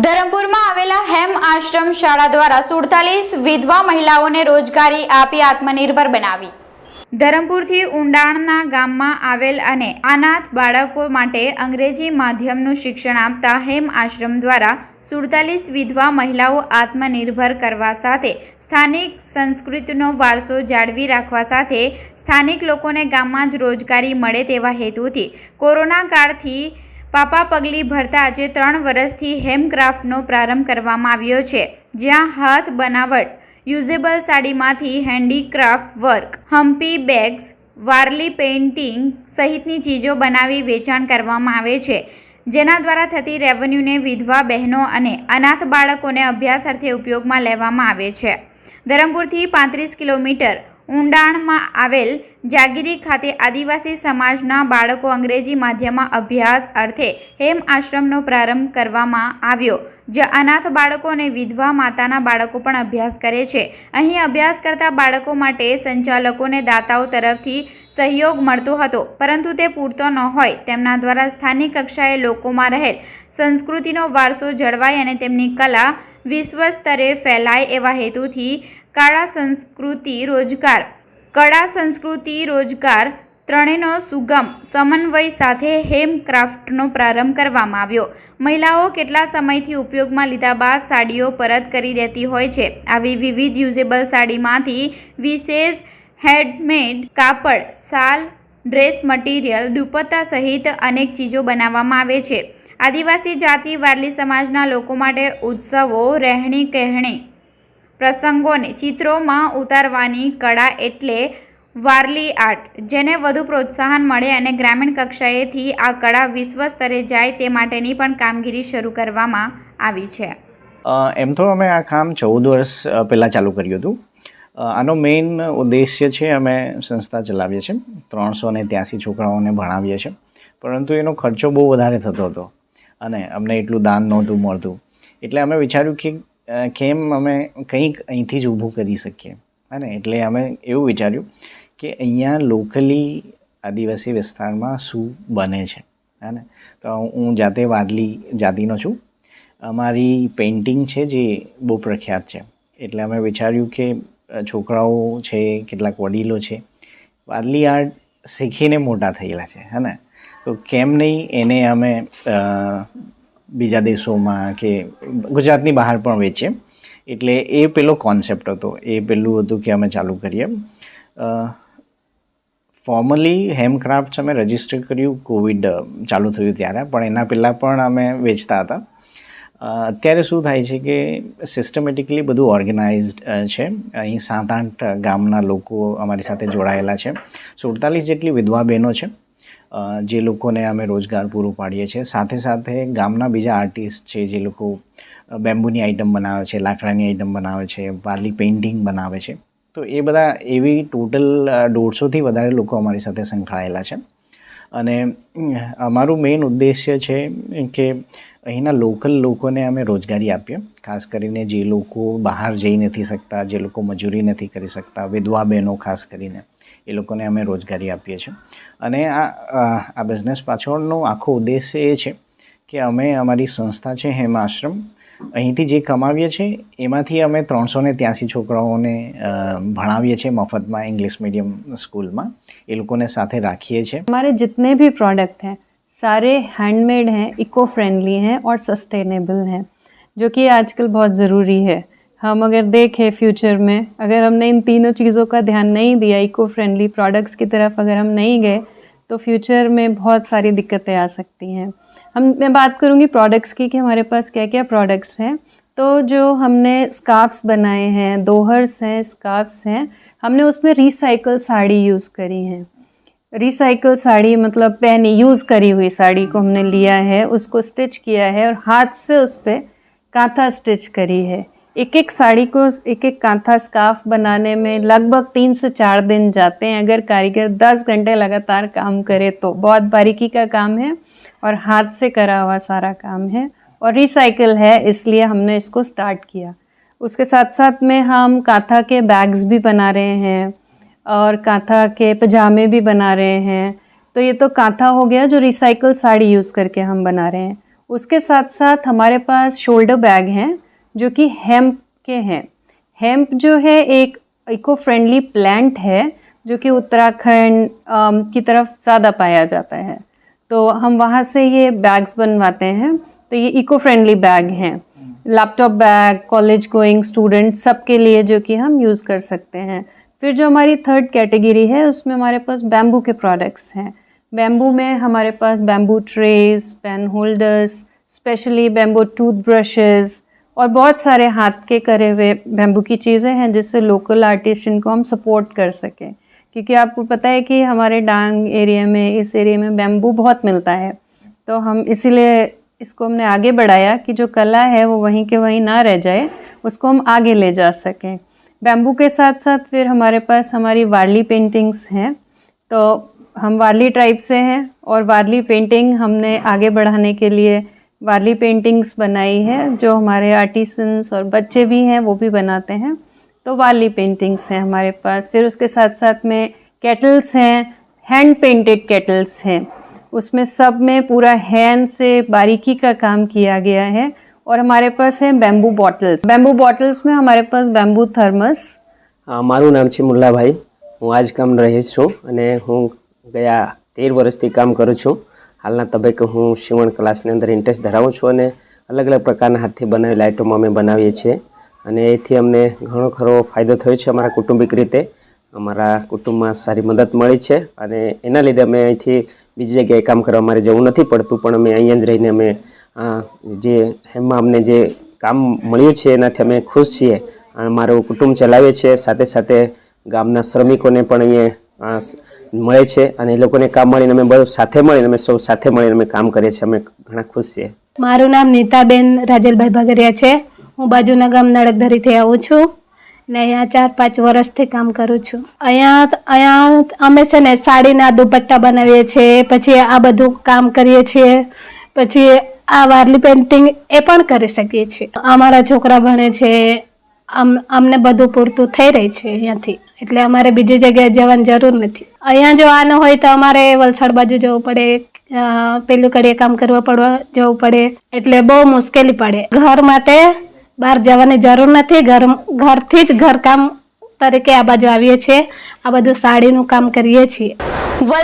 ધરમપુરમાં આવેલા હેમ આશ્રમ શાળા દ્વારા 47 વિધવા મહિલાઓને રોજગારી આપી આત્મનિર્ભર બનાવી। ધરમપુરથી ઉંડાણના ગામમાં આવેલ અને અનાથ બાળકો માટે અંગ્રેજી માધ્યમનું શિક્ષણ આપતા હેમ આશ્રમ દ્વારા 47 વિધવા મહિલાઓ આત્મનિર્ભર કરવા સાથે સ્થાનિક સંસ્કૃતિનો વારસો જાળવી રાખવા સાથે સ્થાનિક લોકોને ગામમાં જ રોજગારી મળે તેવા હેતુથી કોરોના કાળથી પાપા પગલી ભરતા આજે 3 વર્ષથી હેમક્રાફ્ટનો પ્રારંભ કરવામાં આવ્યો છે, જ્યાં હાથ બનાવટ યુઝેબલ સાડીમાંથી handicraft work, Hampi bags, Warli painting સહિતની ચીજો બનાવી વેચાણ કરવામાં આવે છે, જેના દ્વારા થતી રેવન્યુને વિધવા બહેનો અને અનાથ બાળકોને અભ્યાસ અર્થે ઉપયોગમાં લેવામાં આવે છે। ધરમપુરથી 35 કિલોમીટર ઉંડાણમાં આવેલ જાગીરી ખાતે આદિવાસી સમાજના બાળકો અંગ્રેજી માધ્યમમાં અભ્યાસ અર્થે હેમ આશ્રમનો પ્રારંભ કરવામાં આવ્યો, જ્યાં અનાથ બાળકો અને વિધવા માતાના બાળકો પણ અભ્યાસ કરે છે। અહીં અભ્યાસ કરતા બાળકો માટે સંચાલકોને દાતાઓ તરફથી સહયોગ મળતો હતો, પરંતુ તે પૂરતો ન હોય। તેમના દ્વારા સ્થાનિક કક્ષાએ લોકોમાં રહેલ સંસ્કૃતિનો વારસો જળવાય અને તેમની કલા વિશ્વ સ્તરે ફેલાય એવા હેતુથી કળા સંસ્કૃતિ રોજગાર ત્રણેયનો સુગમ સમન્વય સાથે હેમક્રાફ્ટનો પ્રારંભ કરવામાં આવ્યો। મહિલાઓ કેટલા સમયથી ઉપયોગમાં લીધા બાદ સાડીઓ પરત કરી દેતી હોય છે। આવી વિવિધ યુઝેબલ સાડીમાંથી વિશેષ હેન્ડમેડ કાપડ, શાલ, ડ્રેસ મટીરિયલ, દુપટ્ટા સહિત અનેક ચીજો બનાવવામાં આવે છે। આદિવાસી જાતિ વારલી સમાજના લોકો માટે ઉત્સવો, રહેણી કહેણી પ્રસંગોને ચિત્રોમાં ઉતારવાની કળા એટલે વારલી આર્ટ, જેને વધુ પ્રોત્સાહન મળે અને ગ્રામીણ કક્ષાએથી આ કળા વિશ્વ સ્તરે જાય તે માટેની પણ કામગીરી શરૂ કરવામાં આવી છે। એમ તો અમે આ કામ 14 વર્ષ પહેલાં ચાલુ કર્યું હતું। આનો મેઇન ઉદ્દેશ્ય છે, અમે સંસ્થા ચલાવીએ છીએ, 383 છોકરાઓને ભણાવીએ છીએ, પરંતુ એનો ખર્ચો બહુ વધારે થતો હતો અને અમને એટલું દાન નહોતું મળતું, એટલે અમે વિચાર્યું કે કેમ અમે કંઈક અહીંથી જ ઊભું કરી શકીએ, અને એટલે અમે એવું વિચાર્યું કે અહીંયા લોકલી આદિવાસી વિસ્તારમાં શું બને છે, હે ને। તો હું જાતે વારલી જાતિનો છું, અમારી પેઇન્ટિંગ છે જે બહુ પ્રખ્યાત છે, એટલે અમે વિચાર્યું કે છોકરાઓ છે, કેટલાક વડીલો છે, વારલી આર્ટ શીખીને મોટા થયેલા છે, હે ને, તો કેમ નહીં એને અમે બીજા દેશોમાં કે ગુજરાતની બહાર પણ વેચીએ। એટલે એ પેલો કોન્સેપ્ટ હતો, એ પેલું હતું કે અમે ચાલુ કરીએ। ફોર્મલી હેમક્રાફ્ટ્સ અમે રજિસ્ટર કર્યું કોવિડ ચાલુ થયું ત્યારે, પણ એના પહેલાં પણ અમે વેચતા હતા। અત્યારે શું થાય છે કે સિસ્ટમેટિકલી બધું ઓર્ગેનાઇઝડ છે। અહીં 7-8 ગામના લોકો અમારી સાથે જોડાયેલા છે, 47 જેટલી વિધવા બહેનો છે જે લોકોને અમે રોજગાર પૂરો પાડીએ છીએ। સાથે સાથે ગામના બીજા આર્ટિસ્ટ છે જે લોકો બેમ્બુની આઇટમ બનાવે છે, લાકડાની આઇટમ બનાવે છે, વારલી પેઇન્ટિંગ બનાવે છે, તો એ બધા એવી ટોટલ 150થી વધારે લોકો અમારી સાથે સંકળાયેલા છે। અને અમારું મેઇન ઉદ્દેશ્ય છે કે અહીંના લોકલ લોકોને અમે રોજગારી આપીએ, ખાસ કરીને જે લોકો બહાર જઈ નથી શકતા, જે લોકો મજૂરી નથી કરી શકતા, વિધવા બહેનો ખાસ કરીને, એ લોકોને અમે રોજગારી આપીએ છીએ। અને આ બિઝનેસ પાછળનો આખો ઉદ્દેશ્ય એ છે કે અમે અમારી સંસ્થા છે હેમ આશ્રમ, અહીંથી જે કમાવીએ છીએ એમાંથી અમે 383 છોકરાઓને ભણાવીએ છીએ મફતમાં इंग्लिश मीडियम स्कूल में, ये लोगों ने साथे राखिए छे। हमारे जितने भी प्रोडक्ट हैं सारे हैंडमेड हैं, इको फ्रेंडली हैं और सस्टेनेबल हैं, जो कि आजकल बहुत ज़रूरी है। हम अगर देखें फ्यूचर में, अगर हमने इन तीनों चीज़ों का ध्यान नहीं दिया, इको फ्रेंडली प्रोडक्ट्स की तरफ अगर हम नहीं गए, तो फ्यूचर में बहुत सारी दिक्कतें आ सकती हैं। मैं बात करूँगी प्रोडक्ट्स की कि हमारे पास क्या क्या प्रोडक्ट्स हैं। तो जो हमने स्कार्फ्स बनाए हैं, दोहर्स हैं, स्कार्फ्स हैं, हमने उसमें रिसाइकल साड़ी यूज़ करी है। रिसाइकल साड़ी मतलब पहनी यूज़ करी हुई साड़ी को हमने लिया है, उसको स्टिच किया है और हाथ से उस पर कांथा स्टिच करी है। एक एक साड़ी को, एक एक कांथा स्कार्फ बनाने में लगभग 3 से 4 दिन जाते हैं। अगर कारीगर 10 घंटे लगातार काम करे तो बहुत बारीकी का काम है और हाथ से करा हुआ सारा काम है और रिसाइकल है, इसलिए हमने इसको स्टार्ट किया। उसके साथ साथ में हम कांथा के बैग्स भी बना रहे हैं और कांथा के पजामे भी बना रहे हैं। तो ये तो कांथा हो गया जो रिसाइकल साड़ी यूज़ करके हम बना रहे हैं। उसके साथ साथ हमारे पास शोल्डर बैग हैं जो कि हेम्प के हैं। हेम्प जो है एक इको फ्रेंडली प्लांट है जो कि उत्तराखंड की तरफ ज़्यादा पाया जाता है, तो हम वहाँ से ये बैग्स बनवाते हैं। तो ये इको फ्रेंडली बैग हैं, laptop bag, college going student सबके लिए जो कि हम यूज़ कर सकते हैं। फिर जो हमारी थर्ड कैटेगरी है उसमें हमारे पास बैम्बू के प्रोडक्ट्स हैं। बैम्बू में हमारे पास bamboo trays, pen holders, specially bamboo toothbrushes और बहुत सारे हाथ के करे हुए बैम्बू की चीज़ें हैं जिससे लोकल आर्टिशन को हम सपोर्ट कर सकें, क्योंकि आपको पता है कि हमारे डांग एरिया में, इस एरिया में बैम्बू बहुत मिलता है। तो हम इसीलिए इसको हमने आगे बढ़ाया कि जो कला है वो वहीं के वहीं ना रह जाए, उसको हम आगे ले जा सकें। बैम्बू के साथ साथ फिर हमारे पास हमारी वारली पेंटिंग्स हैं। तो हम वारली ट्राइब से हैं और वारली पेंटिंग हमने आगे बढ़ाने के लिए वारली पेंटिंग्स बनाई है जो हमारे आर्टिसंस और बच्चे भी हैं वो भी बनाते हैं। तो वारली पेंटिंग्स हैं हमारे पास। फिर उसके साथ साथ में केटल्स हैं, हैंड पेंटेड केटल्स हैं, उसमें सब में पूरा हैंड से बारीकी का काम किया गया है। और हमारे पास है બેમ્બુ બોટલ્સ। બેમ્બુ બોટલ્સમાં હમારે પાસ બેમ્બુ થર્મસ। મારું નામ છે મુલ્લાભાઈ, હું આજ કામ રહીશ છું અને હું ગયા 13 વર્ષથી કામ કરું છું। હાલના તબક્કે હું સીવણ ક્લાસની અંદર ઇન્ટરેસ્ટ ધરાવું છું અને અલગ અલગ પ્રકારના હાથથી બનાવેલી આઇટમો અમે બનાવીએ છીએ અને એથી અમને ઘણો ખરો ફાયદો થયો છે અમારા કુટુંબિક રીતે। અમારા કુટુંબમાં સારી મદદ મળી છે અને એના લીધે અમે અહીંથી બીજી જગ્યાએ કામ કરવા મારે જવું નથી પડતું, પણ અમે અહીંયા જ રહીને અમે જે હેમમાં અમને જે કામ મળ્યું છે એનાથી અમે ખુશ છીએ। મારું કુટુંબ ચલાવે છે, સાથે સાથે ગામના શ્રમિકોને પણ અહીંયા મળે છે અને એ લોકોને કામ મળીને અમે બધું સાથે મળીને અમે સૌ સાથે મળીને અમે કામ કરીએ છીએ। અમે ઘણા ખુશ છીએ। મારું નામ નીતાબેન રાજલભાઈ ભગરિયા છે। હું બાજુના ગામ નડકધરીથી આવું છું ને અહીંયા 4-5 વર્ષથી કામ કરું છું। અહીંયા અમે છે ને સાડીના દુપટ્ટા બનાવીએ છીએ, પછી આ બધું કામ કરીએ છીએ, પછી આ વારલી પેઇન્ટિંગ એ પણ કરી શકીએ છીએ। અમારા છોકરા ભણે છે, અમને બધું પૂરતું થઈ રહી છે અહીંયાથી, એટલે અમારે બીજી જગ્યાએ જવાની જરૂર નથી। અહીંયા જો આનું હોય તો અમારે વલસાડ બાજુ જવું પડે, પેલું કડીએ કામ જવું પડે, એટલે બહુ મુશ્કેલી પડે। ઘર માટે બહાર જવાની જરૂર નથી, ઘરથી જ ઘરકામ તરીકે આ બાજુ આવીએ છીએ, આ બધું સાડીનું કામ કરીએ છીએ।